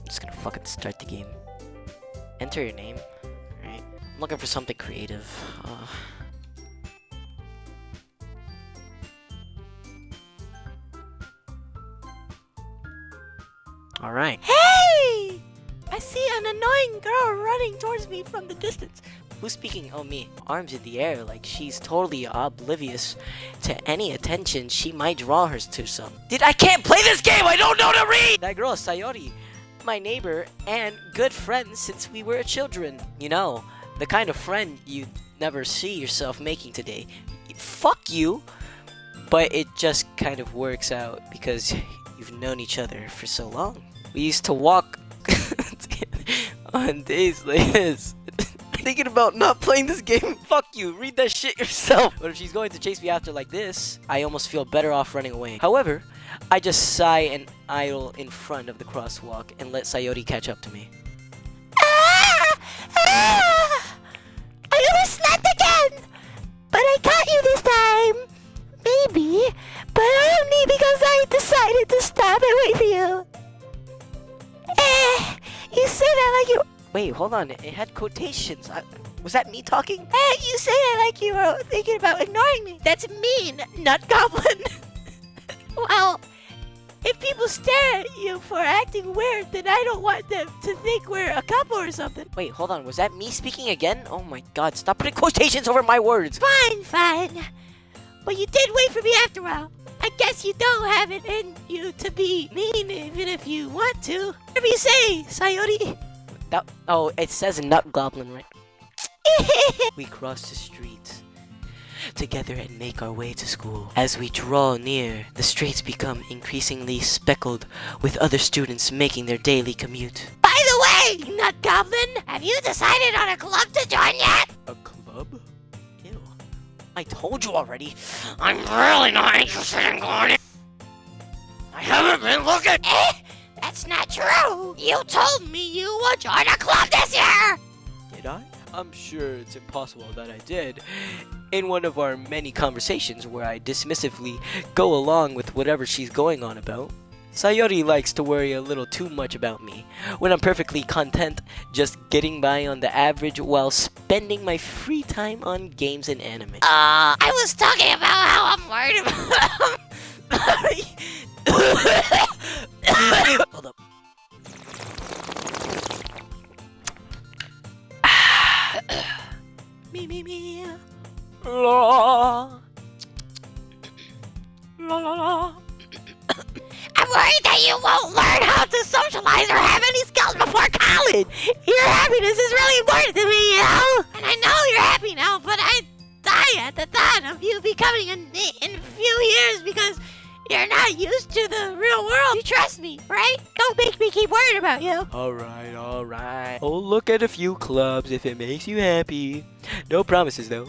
just gonna fucking start the game. Enter your name. Alright. I'm looking for something creative. Alright. Hey! I see an annoying girl running towards me from the distance. Who's speaking? Oh, me. Arms in the air like she's totally oblivious to any attention she might draw her to some. I can't play this game! I don't know to read! That girl is Sayori, my neighbor and good friend since we were children. You know, the kind of friend you never see yourself making today. Fuck you! But it just kind of works out because you've known each other for so long. We used to walk on days like this. Thinking about not playing this game. Fuck you, read that shit yourself. But if she's going to chase me after like this, I almost feel better off running away. However, I just sigh and idle in front of the crosswalk and let Sayori catch up to me. I almost slept again! But I caught you this time! Maybe, but only because I decided to stop and wait for you. You say that like you... Wait, hold on. It had quotations. Was that me talking? You say that like you were thinking about ignoring me. That's mean, nut goblin. Well, if people stare at you for acting weird, then I don't want them to think we're a couple or something. Wait, hold on. Was that me speaking again? Oh my god, stop putting quotations over my words. Fine. But you did wait for me after a while. I guess you don't have it in you to be mean even if you want to. Whatever you say, Sayori. Oh, it says nut goblin, right? We cross the street together and make our way to school. As we draw near, the streets become increasingly speckled with other students making their daily commute. By the way, nut goblin, have you decided on a club to join yet? A club? Ew. I told you already. I'm really not interested in going in. I haven't been looking. That's not true! You told me you would join a club this year! Did I? I'm sure it's impossible that I did. In one of our many conversations where I dismissively go along with whatever she's going on about, Sayori likes to worry a little too much about me, when I'm perfectly content just getting by on the average while spending my free time on games and anime. I was talking about how I'm worried about... Hold up. Me. La. I'm worried that you won't learn how to socialize or have any skills before college. Your happiness is really important to me, you know? And I know you're happy now, but I die at the thought of you becoming in a few years because you're not used to the real world. You trust me, right? Don't make me keep worrying about you. Alright. I'll look at a few clubs if it makes you happy. No promises, though.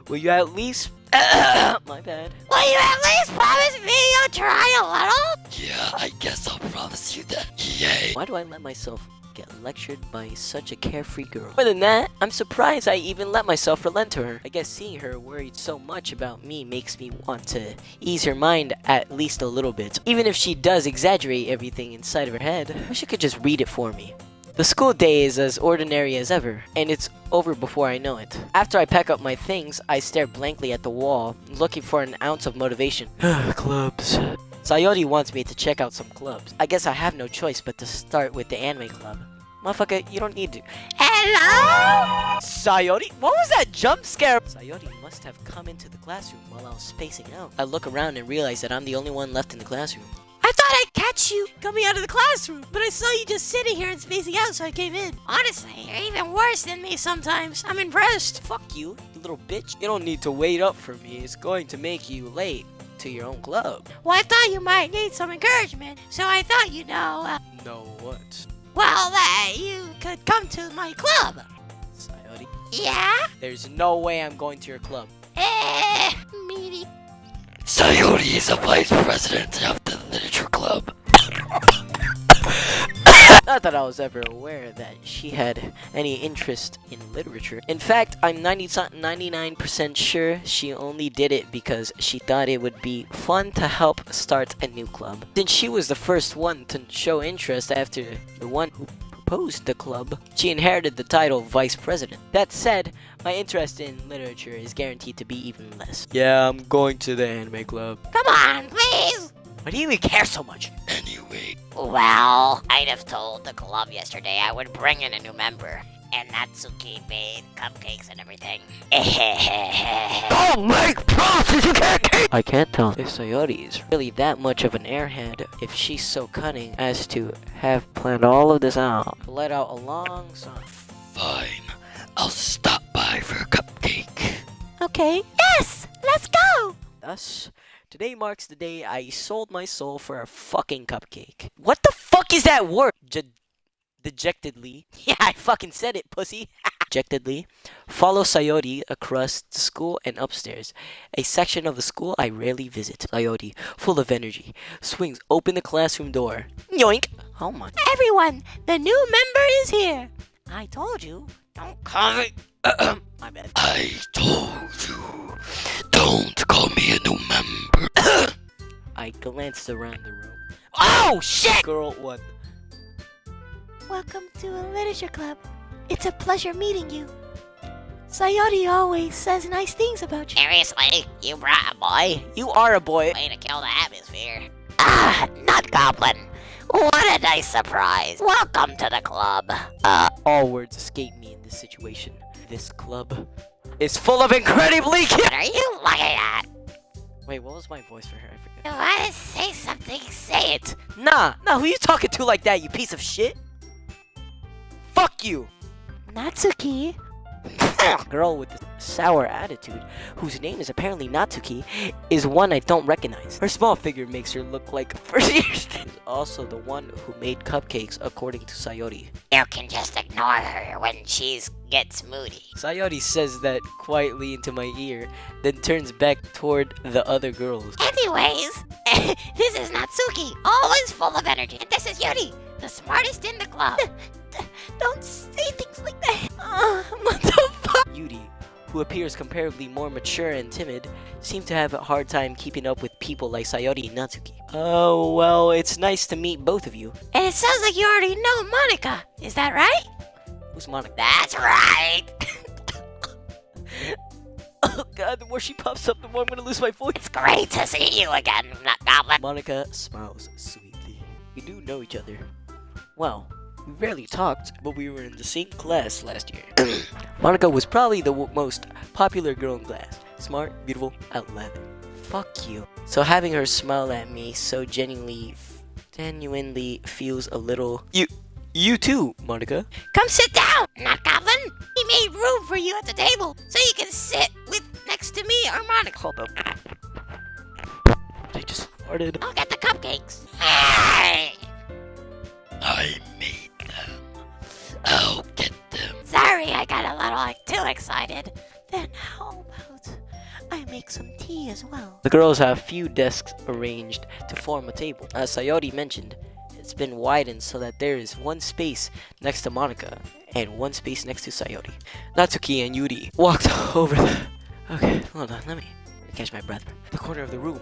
Will you at least... My bad. Will you at least promise me you'll try a little? Yeah, I guess I'll promise you that. Yay. Why do I let myself get lectured by such a carefree girl? More than that, I'm surprised I even let myself relent to her. I guess seeing her worried so much about me makes me want to ease her mind at least a little bit. Even if she does exaggerate everything inside of her head, I wish she could just read it for me. The school day is as ordinary as ever, and it's over before I know it. After I pack up my things, I stare blankly at the wall, looking for an ounce of motivation. Clubs. Sayori wants me to check out some clubs. I guess I have no choice but to start with the anime club. Motherfucker, you don't need to. Hello? Sayori? What was that jump scare? Sayori must have come into the classroom while I was spacing out. I look around and realize that I'm the only one left in the classroom. I thought I'd catch you coming out of the classroom, but I saw you just sitting here and spacing out, so I came in. Honestly, you're even worse than me sometimes. I'm impressed. Fuck you, you little bitch. You don't need to wait up for me. It's going to make you late to your own club. Well, I thought you might need some encouragement, so I thought Know what? Well, that you could come to my club. Sayori? Yeah? There's no way I'm going to your club. Meaty. Sayori is a vice president of the literature club. Not that I was ever aware that she had any interest in literature. In fact, I'm 99% sure she only did it because she thought it would be fun to help start a new club. Since she was the first one to show interest after the one who proposed the club, she inherited the title Vice President. That said, my interest in literature is guaranteed to be even less. Yeah, I'm going to the anime club. Come on, please! Why do you even care so much? Anyway, Well, I'd have told the club yesterday I would bring in a new member. And Natsuki made cupcakes and everything. don't make promises you can't keep! I can't tell if Sayori is really that much of an airhead if she's so cunning as to have planned all of this out. Let out a long song. Fine, I'll stop by for a cupcake. Okay. Yes! Let's go! Thus, today marks the day I sold my soul for a fucking cupcake. What the fuck is that word? Dejectedly. Yeah, I fucking said it, pussy. Dejectedly, follow Sayori across the school and upstairs. A section of the school I rarely visit. Sayori, full of energy, swings open the classroom door. Yoink! Oh my. Everyone, the new member is here. I told you, don't call me. My bad. I told you, don't call me a new member. I glanced around the room. Oh shit! Girl 1. Welcome to a literature club. It's a pleasure meeting you. Sayori always says nice things about you. Seriously? You brought a boy? You are a boy. Way to kill the atmosphere. Ah, not Goblin. What a nice surprise. Welcome to the club. All words escape me in this situation. This club is full of incredibly What are you looking at? Wait, what was my voice for her? I forget. You wanna say something? Say it. Nah, who you talking to like that, you piece of shit? Fuck you! Natsuki. Girl with the sour attitude, whose name is apparently Natsuki, is one I don't recognize. Her small figure makes her look like a first year student. Is also the one who made cupcakes according to Sayori. You can just ignore her when she gets moody. Sayori says that quietly into my ear, then turns back toward the other girls. Anyways, this is Natsuki, always full of energy. And this is Yuri, the smartest in the club. Don't say things like that. What the fuck? Yuri, who appears comparably more mature and timid, seems to have a hard time keeping up with people like Sayori and Natsuki. Oh, well, it's nice to meet both of you. And it sounds like you already know Monica. Is that right? Who's Monica? That's right. Oh god, the more she pops up, the more I'm gonna lose my voice. It's great to see you again, not Goblin. Monica smiles sweetly. We do know each other. Well, we rarely talked, but we were in the same class last year. Monica was probably the most popular girl in class. Smart, beautiful, outlandish. Fuck you. So having her smile at me so genuinely feels a little... You too, Monica. Come sit down, not Goblin. He made room for you at the table, so you can sit next to me or Monica. Hold up. I just farted. I'll get the cupcakes. Hey! I made them. I'll get them. Sorry, I got a little too excited. Then how about I make some tea as well? The girls have few desks arranged to form a table. As Sayori mentioned, it's been widened so that there is one space next to Monica and one space next to Sayori. Natsuki and Yuri walked over the... Okay, hold on, let me catch my breath. The corner of the room,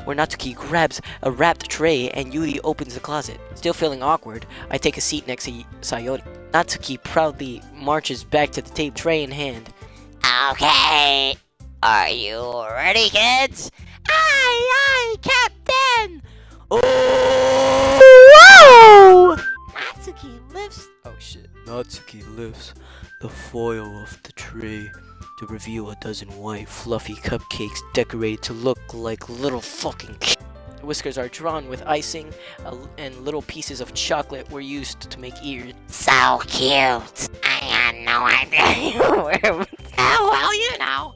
where Natsuki grabs a wrapped tray and Yuri opens the closet. Still feeling awkward, I take a seat next to Sayori. Natsuki proudly marches back to the table, tray in hand. Okay, are you ready, kids? Aye, Captain! Oh! Whoa! Natsuki lifts... Oh shit. Natsuki lifts the foil of the tray to reveal a dozen white, fluffy cupcakes decorated to look like little fucking The whiskers are drawn with icing, and little pieces of chocolate were used to make ears. So cute. I had no idea you were... Oh, well, you know.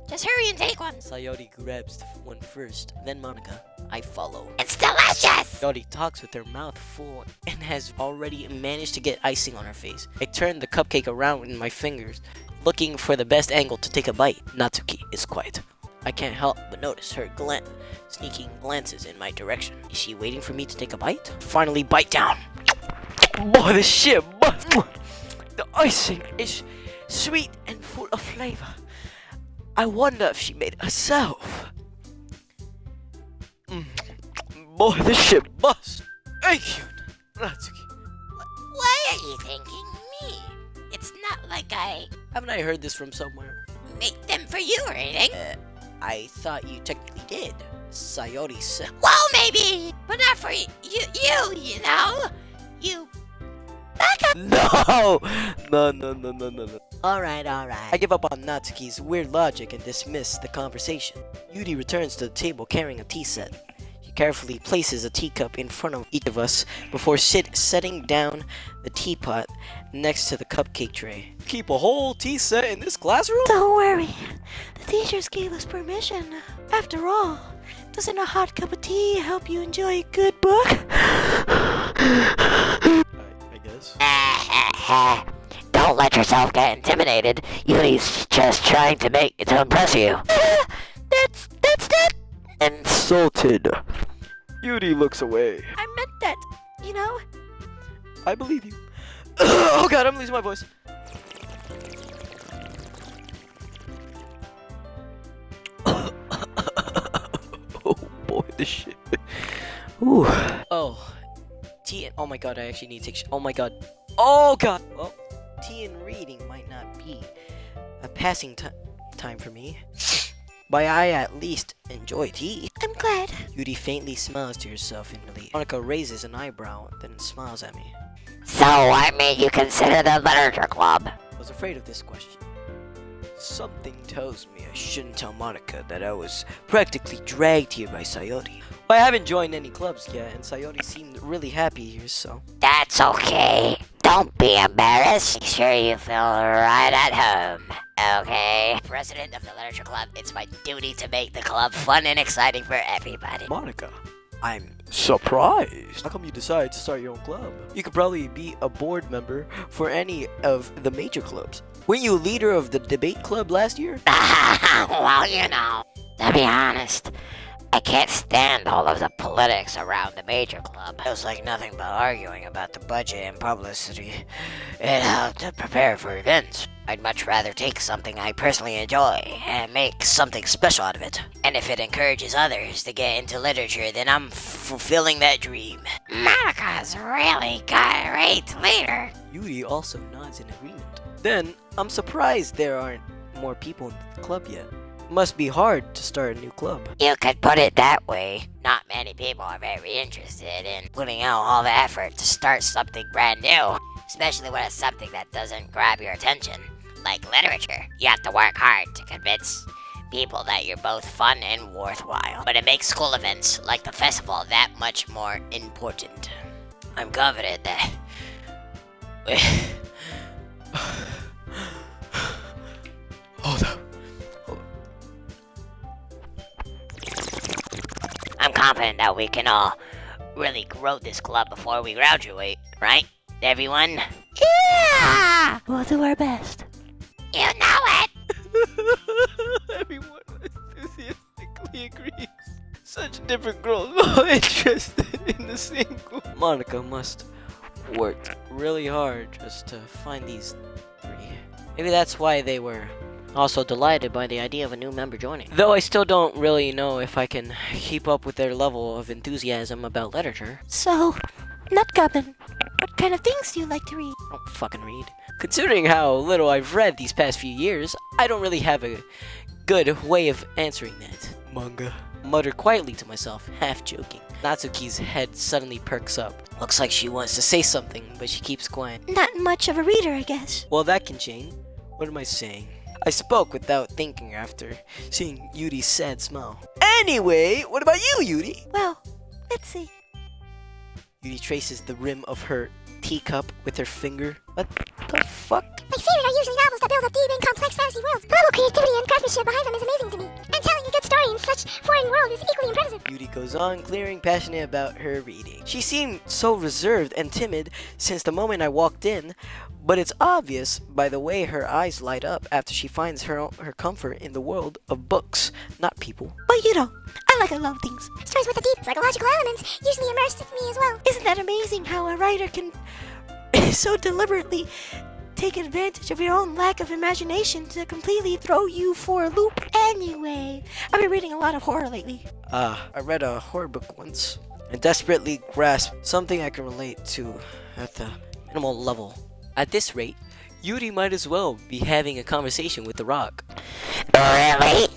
Just hurry and take one. Sayori grabs one first, then Monica. I follow. It's delicious! Sayori talks with her mouth full and has already managed to get icing on her face. I turn the cupcake around in my fingers, looking for the best angle to take a bite. Natsuki is quiet. I can't help but notice her sneaking glances in my direction. Is she waiting for me to take a bite? Finally, bite down. Boy, this shit must. The icing is sweet and full of flavor. I wonder if she made it herself. Boy, this shit must. Thank you, Natsuki. Why are you thanking me? It's not like I Haven't I heard this from somewhere? made them for you or anything. I thought you technically did. Sayori said. Well, maybe, but not for you, you know? You back up. No. Alright. I give up on Natsuki's weird logic and dismiss the conversation. Yuri returns to the table carrying a tea set. She carefully places a teacup in front of each of us before setting down the teapot next to the cupcake tray. Keep a whole tea set in this classroom? Don't worry. The teachers gave us permission. After all, doesn't a hot cup of tea help you enjoy a good book? I guess. Don't let yourself get intimidated. Yuri's just trying to impress you. That's it. Insulted. Yuri looks away. I meant that, you know? I believe you. Oh god, I'm losing my voice. Oh boy, this shit. Ooh. Oh. Tea and, oh my god, I actually need to take oh my god. Oh god. Well, tea and reading might not be a passing time for me. But I at least enjoy tea. I'm glad. Yuri faintly smiles to herself in relief. Monica raises an eyebrow, then smiles at me. So what made you consider the literature club? I was afraid of this question. Something tells me I shouldn't tell Monica that I was practically dragged here by Sayori. But I haven't joined any clubs yet, and Sayori seemed really happy here, so... That's okay. Don't be embarrassed. Make sure you feel right at home. Okay? President of the literature club, it's my duty to make the club fun and exciting for everybody. Monica, I'm surprised. How come you decided to start your own club? You could probably be a board member for any of the major clubs. Weren't you leader of the debate club last year? Well, you know, to be honest, I can't stand all of the politics around the major club. It was like nothing but arguing about the budget and publicity and how to prepare for events. I'd much rather take something I personally enjoy and make something special out of it. And if it encourages others to get into literature, then I'm fulfilling that dream. Monica's really great leader. Yuri also nods in agreement. Then, I'm surprised there aren't more people in the club yet. Must be hard to start a new club. You could put it that way. Not many people are very interested in putting out all the effort to start something brand new, especially when it's something that doesn't grab your attention, like literature. You have to work hard to convince people that you're both fun and worthwhile. But it makes school events, like the festival, that much more important. I'm confident that... Hold up. I'm confident that we can all really grow this club before we graduate, right, everyone? Yeah! We'll do our best. You know it! Everyone enthusiastically agrees. Such different girls, all interested in the same goal. Monica must work really hard just to find these three. Maybe that's why they were also delighted by the idea of a new member joining. Though I still don't really know if I can keep up with their level of enthusiasm about literature. So, Nutgoblin, what kind of things do you like to read? I don't fucking read. Considering how little I've read these past few years, I don't really have a good way of answering that. Manga. I mutter quietly to myself, half joking. Natsuki's head suddenly perks up. Looks like she wants to say something, but she keeps quiet. Not much of a reader, I guess. Well, that can change. What am I saying? I spoke without thinking after seeing Yuri's sad smile. Anyway, what about you, Yuri? Well, let's see. Yuri traces the rim of her teacup with her finger. What the fuck? My favorite are usually novels that build up deep and complex fantasy worlds. The level creativity and craftsmanship behind them is amazing to me. And telling a good story in such foreign world is equally impressive. Yuri goes on, clearing passionate about her reading. She seemed so reserved and timid since the moment I walked in, but it's obvious by the way her eyes light up after she finds her comfort in the world of books, not people. But you know, I like a lot of things. Stories with the deep psychological elements usually immersed me as well. Isn't that amazing how a writer can so deliberately take advantage of your own lack of imagination to completely throw you for a loop anyway. I've been reading a lot of horror lately. I read a horror book once and desperately grasped something I can relate to at the minimal level. At this rate, Yuri might as well be having a conversation with The Rock. Really?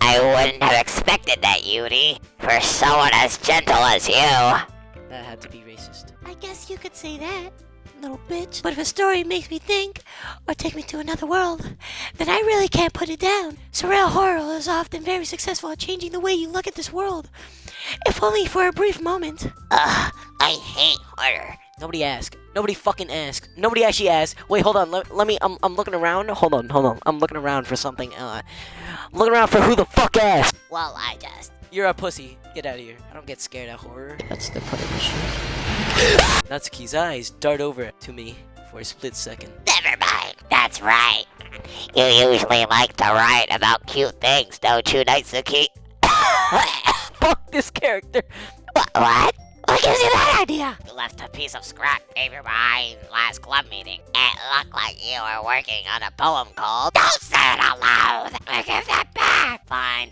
I wouldn't have expected that, Yuri, for someone as gentle as you. That had to be racist. I guess you could say that, little bitch. But if a story makes me think, or take me to another world, then I really can't put it down. Surreal horror is often very successful at changing the way you look at this world, if only for a brief moment. Ugh, I hate horror. Nobody asked. Nobody fucking asked. Nobody actually asked. Wait, hold on. Let me. I'm looking around. Hold on. I'm looking around for something. I'm looking around for who the fuck asked. Well, I just. You're a pussy. Get out of here. I don't get scared at horror. That's the part of the show. Natsuki's eyes dart over to me for a split second. Never mind. That's right. You usually like to write about cute things, don't you, Natsuki? Fuck this character. What? What gives you that idea? You left a piece of scrap paper behind last club meeting. It looked like you were working on a poem called... Don't say it out loud! I give that back! Fine.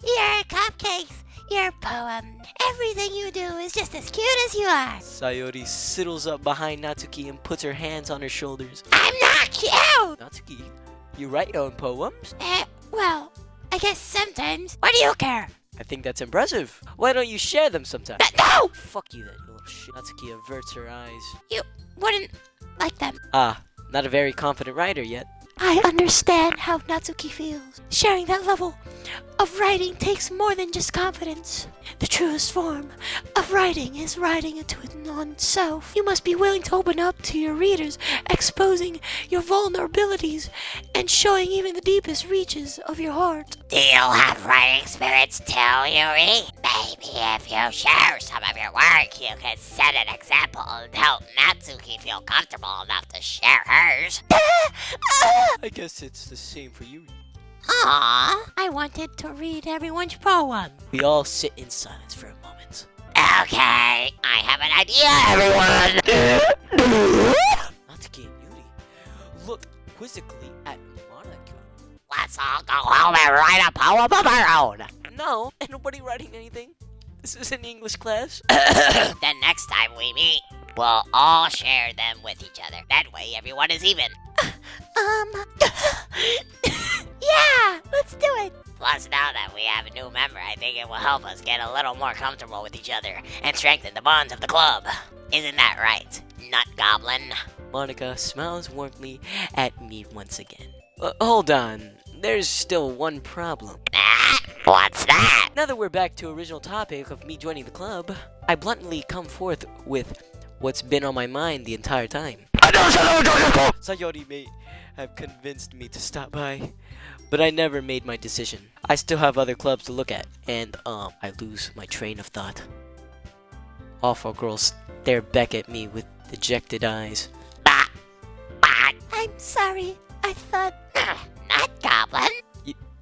Your cupcakes, your poem, everything you do is just as cute as you are. Sayori sidles up behind Natsuki and puts her hands on her shoulders. I'm not cute! Natsuki, you write your own poems? Well, I guess sometimes. What do you care? I think that's impressive. Why don't you share them sometime? No! Fuck you then, you little shit. Natsuki averts her eyes. You wouldn't like them. Not a very confident writer yet. I understand how Natsuki feels. Sharing that level of writing takes more than just confidence. The truest form of writing is writing into it non-self. You must be willing to open up to your readers, exposing your vulnerabilities and showing even the deepest reaches of your heart. Do you have writing spirits too, Yuri? Maybe if you share some of your work, you could set an example and help Natsuki feel comfortable enough to share hers. I guess it's the same for you. Aww. I wanted to read everyone's poem. We all sit in silence for a moment. Okay, I have an idea, everyone. Natsuki and Yuri look quizzically at Monica. Let's all go home and write a poem of our own. No, ain't nobody writing anything. This is an English class. Then next time we meet, we'll all share them with each other. That way everyone is even. Yeah, let's do it. Plus, now that we have a new member, I think it will help us get a little more comfortable with each other and strengthen the bonds of the club. Isn't that right, Nut Goblin? Monica smiles warmly at me once again. Hold on. There's still one problem. What's that? Now that we're back to original topic of me joining the club, I bluntly come forth with what's been on my mind the entire time. Sayori may have convinced me to stop by, but I never made my decision. I still have other clubs to look at, and I lose my train of thought. All four girls stare back at me with dejected eyes. I'm sorry. I thought... Nut Goblin?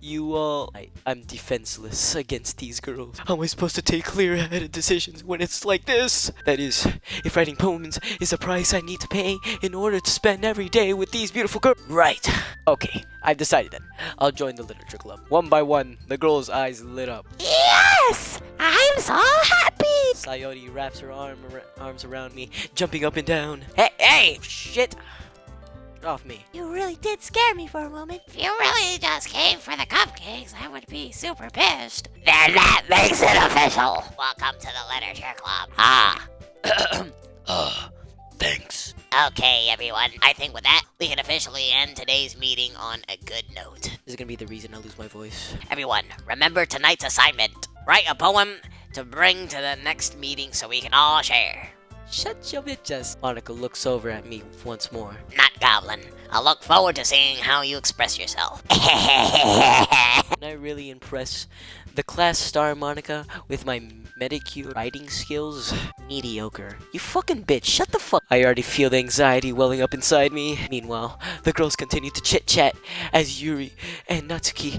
You all... I'm defenseless against these girls. How am I supposed to take clear-headed decisions when it's like this? That is, if writing poems is a price I need to pay in order to spend every day with these beautiful girls. Right. Okay, I've decided then. I'll join the literature club. One by one, the girls' eyes lit up. Yes! I'm so happy! Sayori wraps her arms around me, jumping up and down. Hey! Shit! Off me. You really did scare me for a moment. If you really just came for the cupcakes, I would be super pissed. Then that makes it official. Welcome to the literature club. Thanks. Okay, everyone. I think with that, we can officially end today's meeting on a good note. This is gonna be the reason I lose my voice. Everyone, remember tonight's assignment. Write a poem to bring to the next meeting so we can all share. Shut your bitches. Monica looks over at me once more. Nut Goblin, I look forward to seeing how you express yourself. Can I really impress the class star Monica with my medicure writing skills? Mediocre. You fucking bitch, shut the fuck. I already feel the anxiety welling up inside me. Meanwhile, the girls continue to chit-chat as Yuri and Natsuki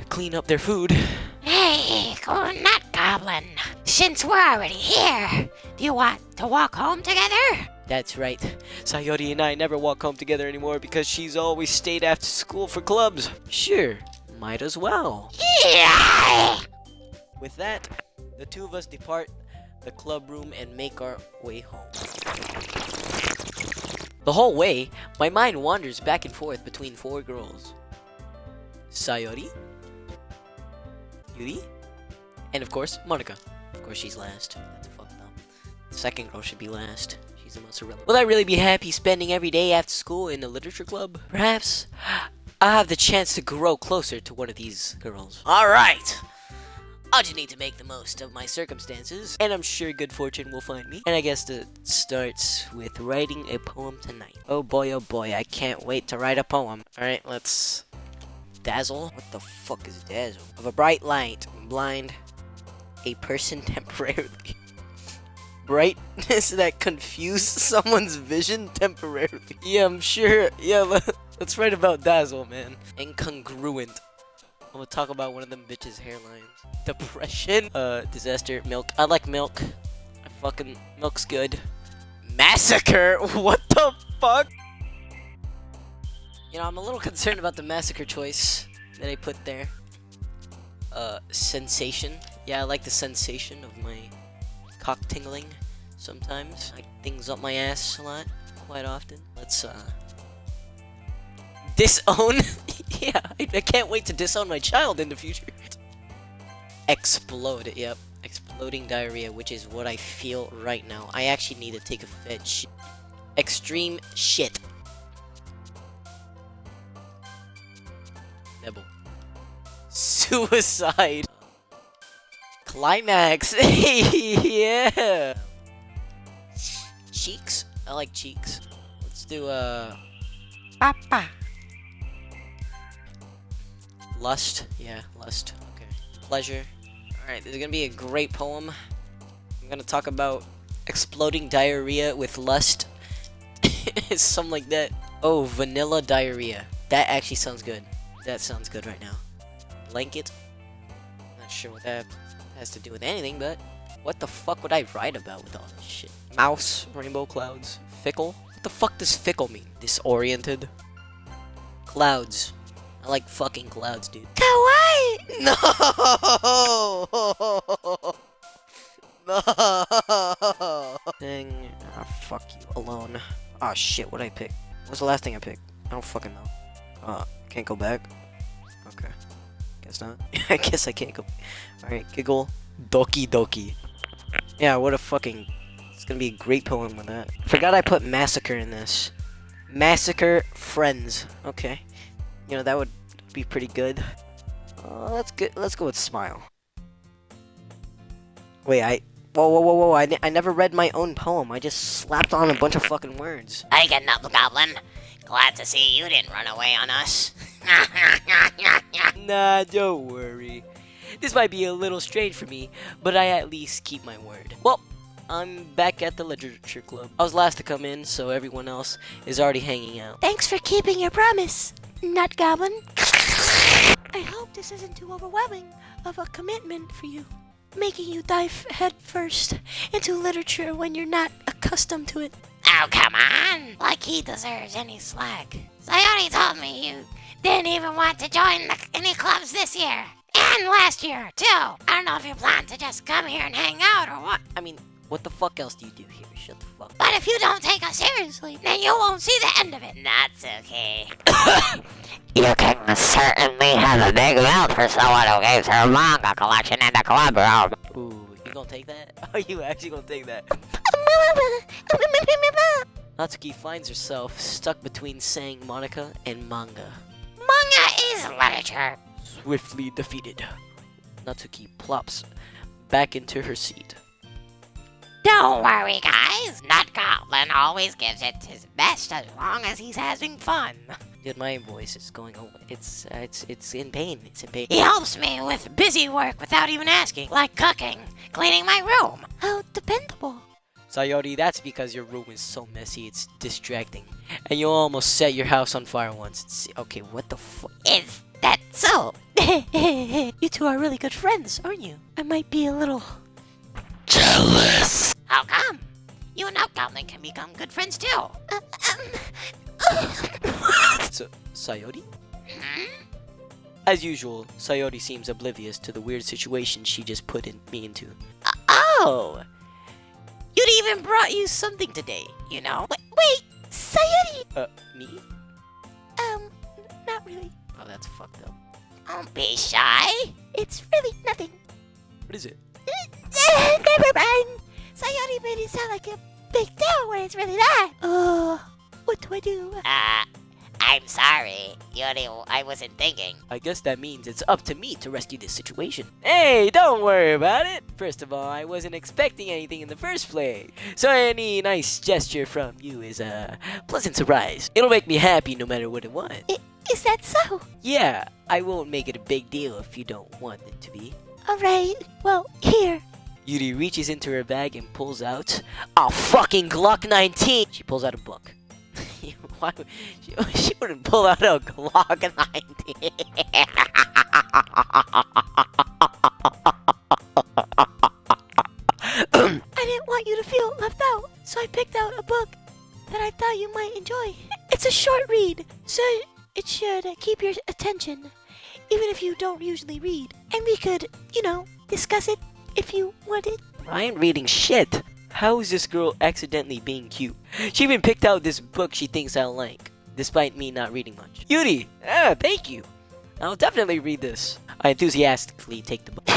clean up their food. Hey, Nut Goblin. Goblin, since we're already here, do you want to walk home together? That's right. Sayori and I never walk home together anymore because she's always stayed after school for clubs. Sure, might as well. Yeah! With that, the two of us depart the club room and make our way home. The whole way, my mind wanders back and forth between four girls. Sayori, Yuri, and of course, Monica. Of course, she's last. That's fucked up. The second girl should be last. She's the most irrelevant. Will I really be happy spending every day after school in a literature club? Perhaps I'll have the chance to grow closer to one of these girls. Alright! I just need to make the most of my circumstances, and I'm sure good fortune will find me. And I guess it starts with writing a poem tonight. Oh boy, I can't wait to write a poem. Alright, let's... Dazzle? What the fuck is dazzle? Of a bright light, blind a person temporarily. Brightness that confuse someone's vision temporarily. Yeah, I'm sure. Yeah, let's write about dazzle, man. Incongruent. I'm gonna talk about one of them bitches' hairlines. Depression. Disaster. Milk. I like milk. Milk's good. Massacre? What the fuck? You know, I'm a little concerned about the massacre choice that I put there. Sensation. Yeah, I like the sensation of my cock tingling sometimes. Like things up my ass a lot, quite often. Let's, disown? Yeah, I can't wait to disown my child in the future. Explode, yep. Exploding diarrhea, which is what I feel right now. I actually need to take a fed shit. Extreme shit. Nibble. Suicide. Climax. Yeah. Cheeks. I like cheeks. Let's do Papa. Lust. Yeah, lust. Okay. Pleasure. Alright, this is gonna be a great poem. I'm gonna talk about exploding diarrhea with lust. Something like that. Oh, vanilla diarrhea. That actually sounds good. That sounds good right now. Blanket. Not sure what that has to do with anything, but what the fuck would I write about with all this shit? Mouse, rainbow clouds, fickle. What the fuck does fickle mean? Disoriented. Clouds. I like fucking clouds, dude. Kawaii! No! No! Thing. Ah, fuck you. Alone. Ah, shit. What'd I pick? What's the last thing I picked? I don't fucking know. Can't go back? Okay. Guess not. I guess I can't go. Alright, giggle. DokiDoki. Yeah, what a fucking... It's gonna be a great poem with that. Forgot I put massacre in this. Massacre friends. Okay. You know, that would be pretty good. Let's go with smile. Wait, Whoa. I never read my own poem. I just slapped on a bunch of fucking words. I get enough, Goblin. Glad to see you didn't run away on us. Nah, don't worry. This might be a little strange for me, but I at least keep my word. Well, I'm back at the literature club. I was last to come in, so everyone else is already hanging out. Thanks for keeping your promise, Nut Goblin. I hope this isn't too overwhelming of a commitment for you, making you dive head first into literature when you're not accustomed to it. Oh, come on. Like he deserves any slack. Sayori told me you didn't even want to join any clubs this year. And last year, too. I don't know if you plan to just come here and hang out or what. I mean, what the fuck else do you do here? Shut the fuck up. But if you don't take us seriously, then you won't see the end of it. That's okay. You can certainly have a big mouth for someone who gives her manga collection in the club room. Ooh, you gonna take that? Are you actually gonna take that? Natsuki finds herself stuck between saying Monica and manga. Manga is literature. Swiftly defeated, Natsuki plops back into her seat. Don't worry, guys. Nut Goblin always gives it his best as long as he's having fun. Dude, my voice is going over. It's in pain. It's in pain. He helps me with busy work without even asking, like cooking, cleaning my room. How dependable. Sayori, that's because your room is so messy, it's distracting. And you almost set your house on fire once. Okay, what the fuck? Is that so? You two are really good friends, aren't you? I might be a little... Jealous. How come? You and Outgoblin can become good friends too. Sayori? Hmm? As usual, Sayori seems oblivious to the weird situation she just put me into. Oh! You'd even brought you something today, you know? Wait, Sayori! Me? Not really. Oh, that's fucked up. Don't be shy. It's really nothing. What is it? Never mind. Sayori made it sound like a big deal when it's really not. What do I do? I'm sorry. Yuri, I wasn't thinking. I guess that means it's up to me to rescue this situation. Hey, don't worry about it. First of all, I wasn't expecting anything in the first place. So any nice gesture from you is a pleasant surprise. It'll make me happy no matter what it was. Is that so? Yeah, I won't make it a big deal if you don't want it to be. Alright, well, here. Yuri reaches into her bag and pulls out a fucking Glock 19. She pulls out a book. Why would she wouldn't pull out a Glock 19. I didn't want you to feel left out, so I picked out a book that I thought you might enjoy. It's a short read, so it should keep your attention, even if you don't usually read. And we could, discuss it if you wanted. I ain't reading shit. How is this girl accidentally being cute? She even picked out this book she thinks I'll like, despite me not reading much. Yuri! Thank you! I'll definitely read this. I enthusiastically take the book.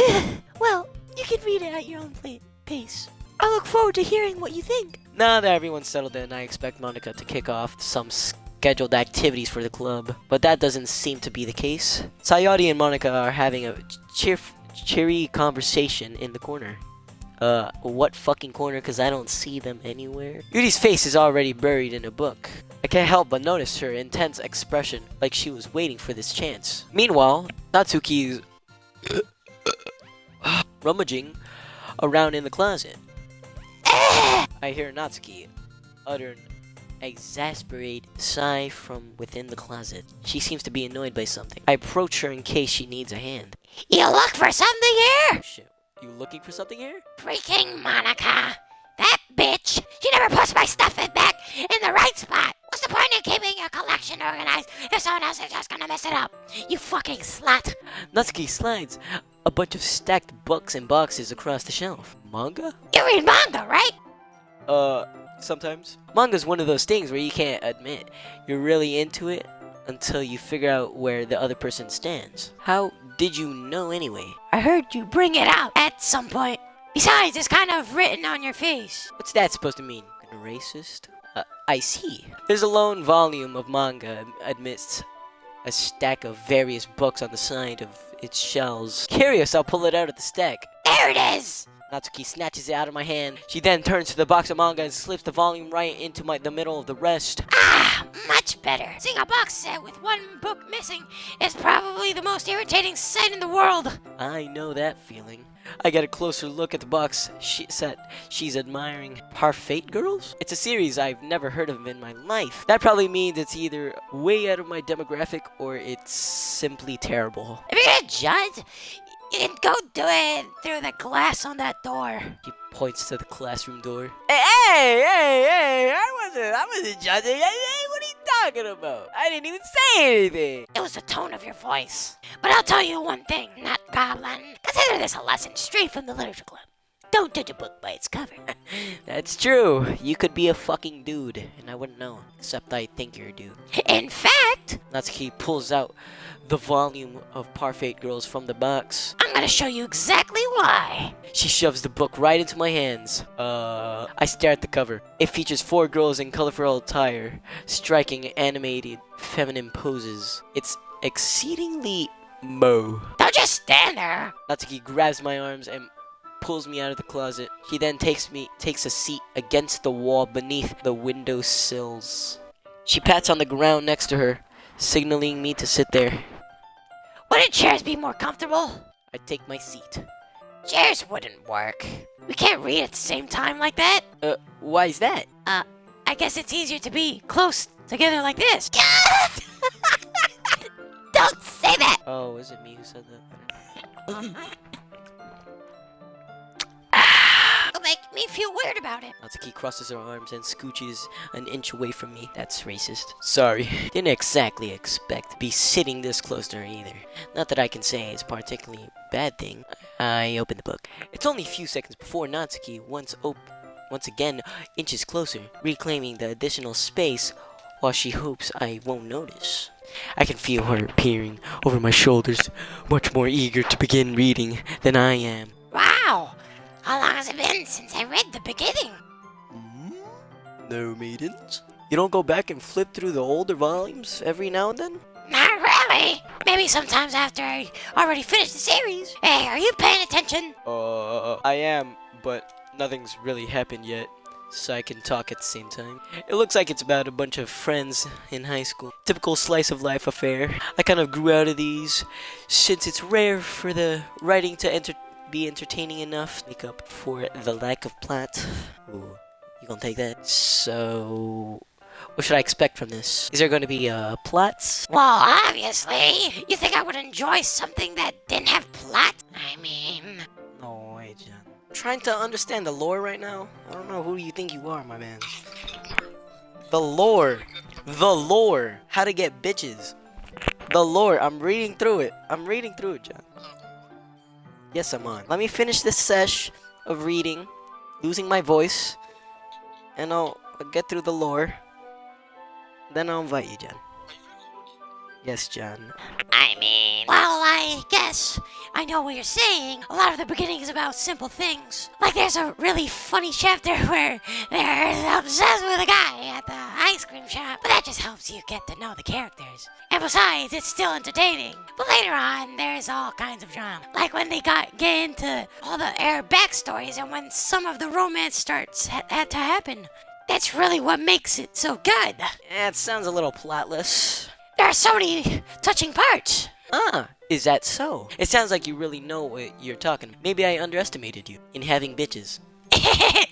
Well, you can read it at your own pace. I look forward to hearing what you think. Now that everyone's settled in, I expect Monica to kick off some scheduled activities for the club. But that doesn't seem to be the case. Sayori and Monica are having a cheery conversation in the corner. What fucking corner? Because I don't see them anywhere. Yuri's face is already buried in a book. I can't help but notice her intense expression, like she was waiting for this chance. Meanwhile, Natsuki is rummaging around in the closet. I hear Natsuki utter an exasperated sigh from within the closet. She seems to be annoyed by something. I approach her in case she needs a hand. You look for something here? Shit. You looking for something here? Freaking Monica. That bitch. She never puts my stuff back in the right spot. What's the point in keeping your collection organized if someone else is just gonna mess it up? You fucking slut. Natsuki slides a bunch of stacked books and boxes across the shelf. Manga? You read manga, right? Sometimes. Manga's one of those things where you can't admit you're really into it until you figure out where the other person stands. How did you know anyway? I heard you bring it out at some point. Besides, it's kind of written on your face. What's that supposed to mean? Racist? I see. There's a lone volume of manga amidst a stack of various books on the side of its shelves. Curious, I'll pull it out of the stack. There it is! Natsuki snatches it out of my hand. She then turns to the box of manga and slips the volume right into the middle of the rest. Ah, much better. Seeing a box set with one book missing is probably the most irritating sight in the world. I know that feeling. I get a closer look at the box set she's admiring. Parfait Girls? It's a series I've never heard of in my life. That probably means it's either way out of my demographic or it's simply terrible. If you're gonna judge, you can go do it through the glass on that door. She points to the classroom door. Hey, I wasn't judging. Hey, what are you talking about? I didn't even say anything. It was the tone of your voice. But I'll tell you one thing, not Goblin. Consider this a lesson straight from the literature club. Don't judge a book by its cover. That's true. You could be a fucking dude, and I wouldn't know. Except I think you're a dude. In fact, Natsuki pulls out the volume of Parfait Girls from the box. I'm gonna show you exactly why. She shoves the book right into my hands. I stare at the cover. It features 4 girls in colorful attire, striking animated feminine poses. It's exceedingly Don't just stand there. Natsuki grabs my arms and pulls me out of the closet. She then takes a seat against the wall beneath the window sills. She pats on the ground next to her, signaling me to sit there. Wouldn't chairs be more comfortable? I take my seat. Chairs wouldn't work. We can't read at the same time like that. Why is that? I guess it's easier to be close together like this. Don't say that? Oh, is it me who said that? It'll make me feel weird about it. Natsuki crosses her arms and scooches an inch away from me. That's racist. Sorry. Didn't exactly expect to be sitting this close to her either. Not that I can say it's particularly a bad thing. I open the book. It's only a few seconds before Natsuki once again inches closer, reclaiming the additional space while she hopes I won't notice. I can feel her peering over my shoulders, much more eager to begin reading than I am. Wow! How long has it been since I read the beginning? No, maidens? You don't go back and flip through the older volumes every now and then? Not really. Maybe sometimes after I already finished the series. Hey, are you paying attention? I am, but nothing's really happened yet, so I can talk at the same time. It looks like it's about a bunch of friends in high school. Typical slice of life affair. I kind of grew out of these, since it's rare for the writing to be entertaining enough to make up for the lack of plot. Ooh, you gonna take that? So, what should I expect from this? Is there going to be plots? Well, obviously. You think I would enjoy something that didn't have plot? I mean... No way, John. I'm trying to understand the lore right now. I don't know who you think you are, my man. The lore. The lore. How to get bitches. The lore. I'm reading through it. John. Yes, I'm on. Let me finish this sesh of reading, losing my voice, and I'll get through the lore. Then I'll invite you, John. Yes, John. I mean... Well, I guess I know what you're saying. A lot of the beginning is about simple things. Like there's a really funny chapter where they're obsessed with a guy at the ice cream shop. But that just helps you get to know the characters. And besides, it's still entertaining. But later on, there's all kinds of drama. Like when they get into all the backstories and when some of the romance had to happen. That's really what makes it so good. Yeah, it sounds a little plotless. There are so many touching parts. Ah, is that so? It sounds like you really know what you're talking about. Maybe I underestimated you in having bitches.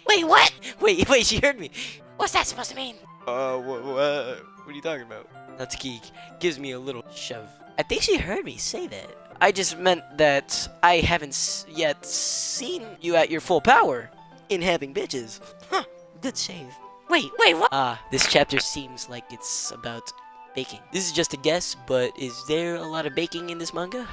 Wait, what? Wait, she heard me. What's that supposed to mean? What are you talking about? Natsuki gives me a little shove. I think she heard me say that. I just meant that I haven't yet seen you at your full power in having bitches. Huh, good save. Wait, what? This chapter seems like it's about baking. This is just a guess, but is there a lot of baking in this manga?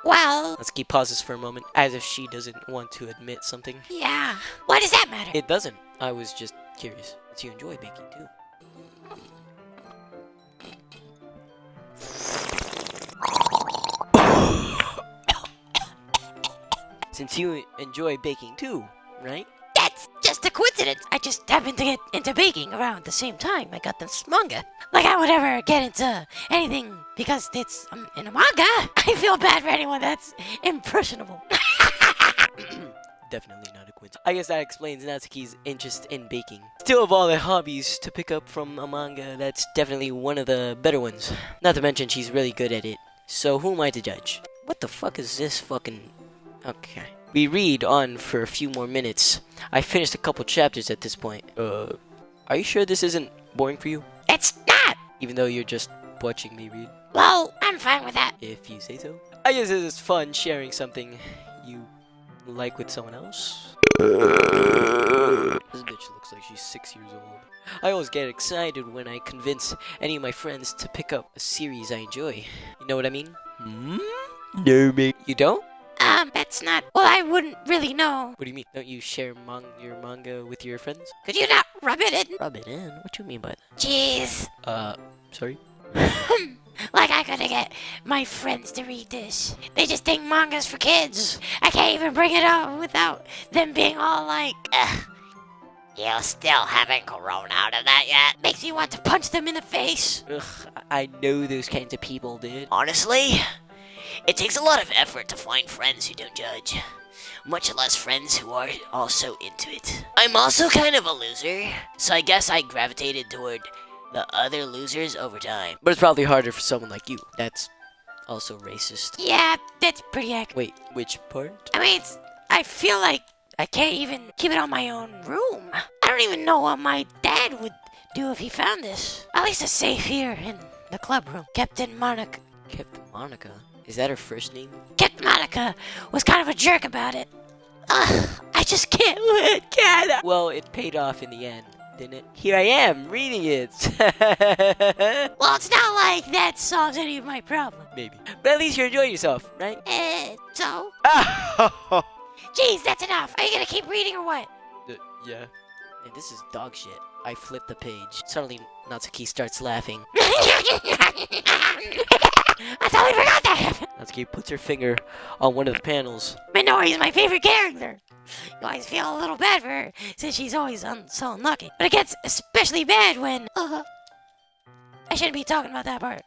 Well... Natsuki pauses for a moment, as if she doesn't want to admit something. Yeah. Why does that matter? It doesn't. I was just curious. Do you enjoy baking too? Since you enjoy baking too, right? That's just a coincidence. I just happened to get into baking around the same time I got this manga. Like I would ever get into anything because it's in a manga. I feel bad for anyone that's impressionable. Definitely not a coincidence. I guess that explains Natsuki's interest in baking. Still, of all the hobbies to pick up from a manga, that's definitely one of the better ones. Not to mention she's really good at it. So who am I to judge? What the fuck is this fucking... Okay. We read on for a few more minutes. I finished a couple chapters at this point. Are you sure this isn't boring for you? It's not! Even though you're just watching me read? Well, I'm fine with that. If you say so. I guess it is fun sharing something you like with someone else. This bitch looks like she's 6 years old. I always get excited when I convince any of my friends to pick up a series I enjoy. You know what I mean? No, mate. You don't? That's not... Well, I wouldn't really know. What do you mean? Don't you share your manga with your friends? Could you not rub it in? Rub it in? What do you mean by that? Jeez. Sorry? Like I gotta get my friends to read this. They just think manga's for kids. I can't even bring it up without them being all like, ugh. You still haven't grown out of that yet? Makes me want to punch them in the face. Ugh, I know those kinds of people, dude. Honestly, it takes a lot of effort to find friends who don't judge. Much less friends who are also into it. I'm also kind of a loser, so I guess I gravitated toward the other losers over time. But it's probably harder for someone like you. That's also racist. Yeah, that's pretty accurate. Wait, which part? I mean, I feel like I can't even keep it on my own room. I don't even know what my dad would do if he found this. At least it's safe here in the club room. Captain Monica. Captain Monica? Is that her first name? Captain Monica was kind of a jerk about it. I just can't let Cat. Well, it paid off in the end, didn't it? Here I am, reading it. Well, it's not like that solves any of my problem. Maybe. But at least you're enjoying yourself, right? So? Oh, Jeez, that's enough. Are you gonna keep reading or what? yeah. Man, this is dog shit. I flip the page. Suddenly, Natsuki starts laughing. I totally forgot that. Natsuki puts her finger on one of the panels. Minori's my favorite character. You always feel a little bad for her since she's always so unlucky. But it gets especially bad when I shouldn't be talking about that part.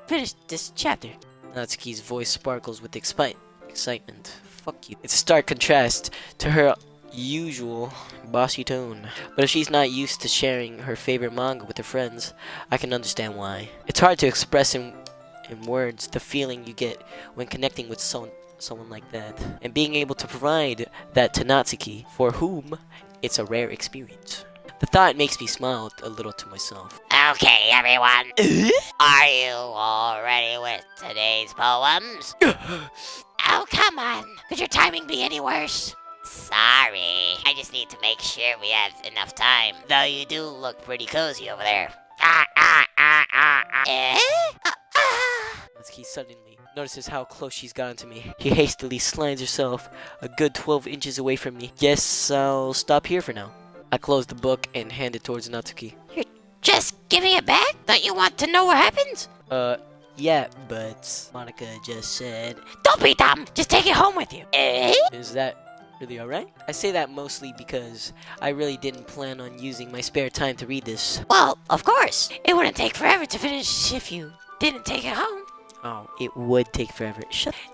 Finish this chapter. Natsuki's voice sparkles with excitement. Fuck you. It's a stark contrast to her usual bossy tone. But if she's not used to sharing her favorite manga with her friends, I can understand why. It's hard to express in words the feeling you get when connecting with someone like that, and being able to provide that to Natsuki, for whom it's a rare experience. The thought makes me smile a little to myself. Okay, everyone. Are you all ready with today's poems? Oh, come on. Could your timing be any worse? Sorry. I just need to make sure we have enough time. Though you do look pretty cozy over there. Natsuki suddenly notices how close she's gotten to me. She hastily slides herself a good 12 inches away from me. Guess I'll stop here for now. I close the book and hand it towards Natsuki. You're just giving it back? Don't you want to know what happens? Yeah, but Monica just said... Don't be dumb. Just take it home with you. Is that really alright? I say that mostly because I really didn't plan on using my spare time to read this. Well, of course. It wouldn't take forever to finish if you didn't take it home. Oh, it would take forever.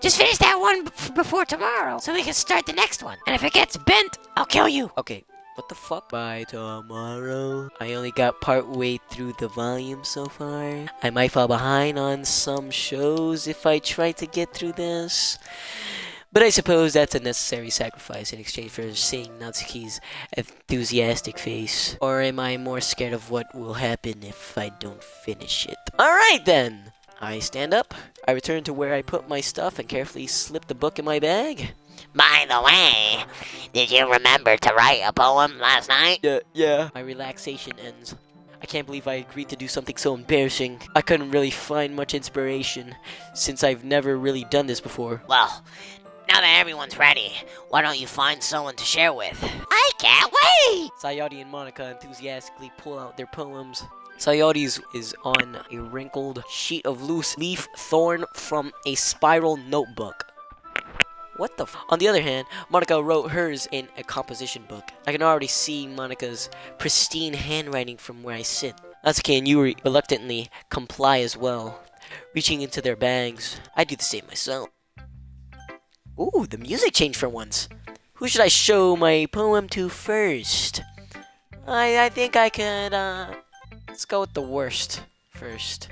Just finish that one before tomorrow so we can start the next one. And if it gets bent, I'll kill you. Okay, what the fuck? By tomorrow? I only got part way through the volume so far. I might fall behind on some shows if I try to get through this. But I suppose that's a necessary sacrifice in exchange for seeing Natsuki's enthusiastic face. Or am I more scared of what will happen if I don't finish it? Alright then! I stand up, I return to where I put my stuff and carefully slip the book in my bag. By the way, did you remember to write a poem last night? Yeah. My relaxation ends. I can't believe I agreed to do something so embarrassing. I couldn't really find much inspiration, since I've never really done this before. Well, now that everyone's ready, why don't you find someone to share with? I can't wait! Sayori and Monica enthusiastically pull out their poems. Sayori's is on a wrinkled sheet of loose leaf torn from a spiral notebook. What the f? On the other hand, Monica wrote hers in a composition book. I can already see Monica's pristine handwriting from where I sit. Natsuki and Yuri reluctantly comply as well, reaching into their bags. I do the same myself. Ooh, the music changed for once. Who should I show my poem to first? I think I could, let's go with the worst first.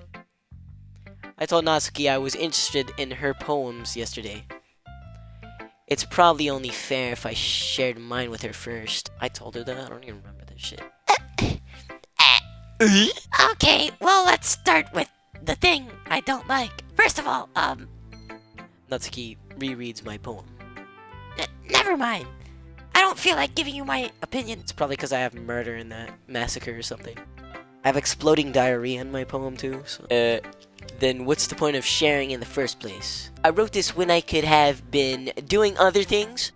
I told Natsuki I was interested in her poems yesterday. It's probably only fair if I shared mine with her first. I told her that? I don't even remember that shit. Okay, well, let's start with the thing I don't like. First of all, Natsuki rereads my poem. Never mind. I don't feel like giving you my opinion. It's probably because I have murder in that massacre or something. I have exploding diarrhea in my poem too, so... Then what's the point of sharing in the first place? I wrote this when I could have been doing other things.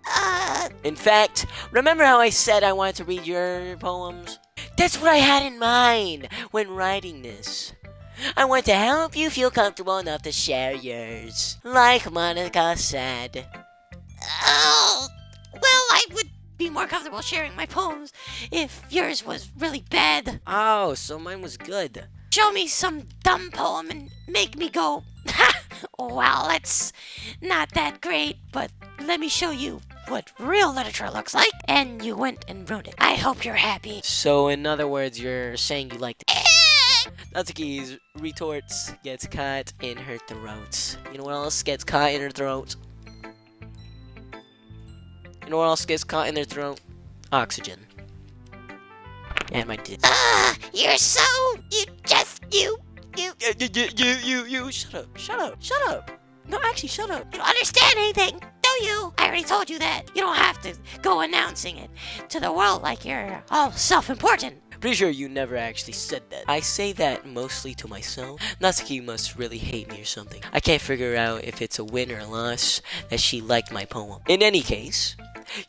In fact, remember how I said I wanted to read your poems? That's what I had in mind when writing this. I want to help you feel comfortable enough to share yours. Like Monica said. Oh, well, I would be more comfortable sharing my poems if yours was really bad. Oh, so mine was good. Show me some dumb poem and make me go, well, it's not that great, but let me show you what real literature looks like. And you went and wrote it. I hope you're happy. So, in other words, you're saying you liked it. Natsuki's retorts gets caught in her throat. You know what else gets caught in her throat? You know what else gets caught in their throat? Oxygen. And my dick. You're so... You... Shut up. No, actually, shut up. You don't understand anything, do you? I already told you that. You don't have to go announcing it to the world like you're all self-important. Pretty sure you never actually said that. I say that mostly to myself. Natsuki must really hate me or something. I can't figure out if it's a win or a loss that she liked my poem. In any case,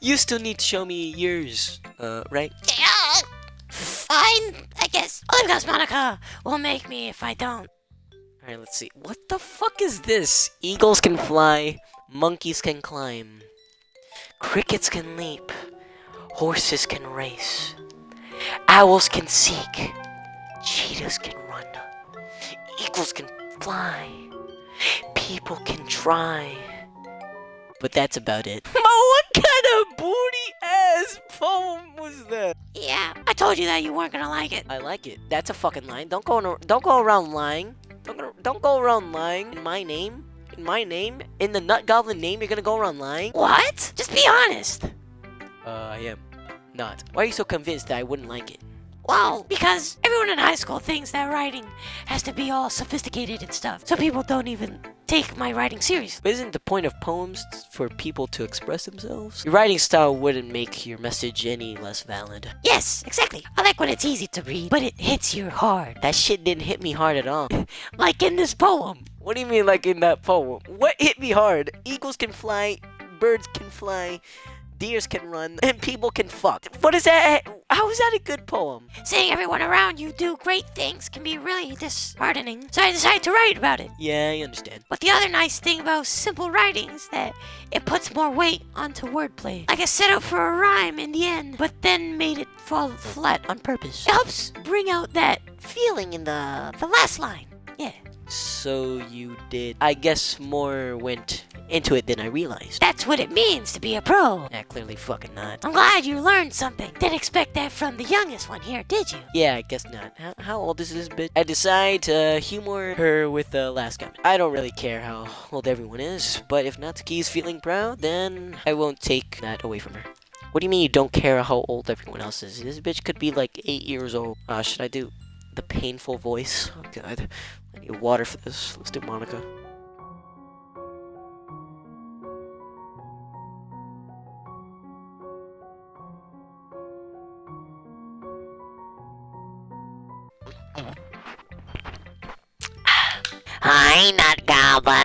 you still need to show me yours, right? Yeah, fine, I guess. Only because Monica will make me if I don't. Alright, let's see. What the fuck is this? Eagles can fly, monkeys can climb, crickets can leap, horses can race, owls can seek, cheetahs can run, eagles can fly, people can try. But that's about it. What kind of booty ass poem was that? Yeah, I told you that you weren't gonna like it. I like it. That's a fucking line. Don't go around lying. Don't go around lying in my name. In the Nut Goblin name, you're gonna go around lying? What? Just be honest. I am not. Why are you so convinced that I wouldn't like it? Well, because everyone in high school thinks that writing has to be all sophisticated and stuff. So people don't even take my writing seriously. But isn't the point of poems for people to express themselves? Your writing style wouldn't make your message any less valid. Yes, exactly. I like when it's easy to read, but it hits you hard. That shit didn't hit me hard at all. Like in this poem. What do you mean like in that poem? What hit me hard? Eagles can fly, birds can fly, deers can run, and people can fuck. What is that? How is that a good poem? Seeing everyone around you do great things can be really disheartening. So I decided to write about it. Yeah, I understand. But the other nice thing about simple writing is that it puts more weight onto wordplay. Like I set out for a rhyme in the end, but then made it fall flat on purpose. It helps bring out that feeling in the last line. Yeah. So you did. I guess more went into it than I realized. That's what it means to be a pro. Yeah, clearly fucking not. I'm glad you learned something. Didn't expect that from the youngest one here, did you? Yeah, I guess not. How old is this bitch? I decide to humor her with the last comment. I don't really care how old everyone is, but if Natsuki is feeling proud, then I won't take that away from her. What do you mean you don't care how old everyone else is? This bitch could be like 8 years old. Should I do the painful voice? Oh god. I need water for this. Let's do Monica. Hi, Nut Goblin.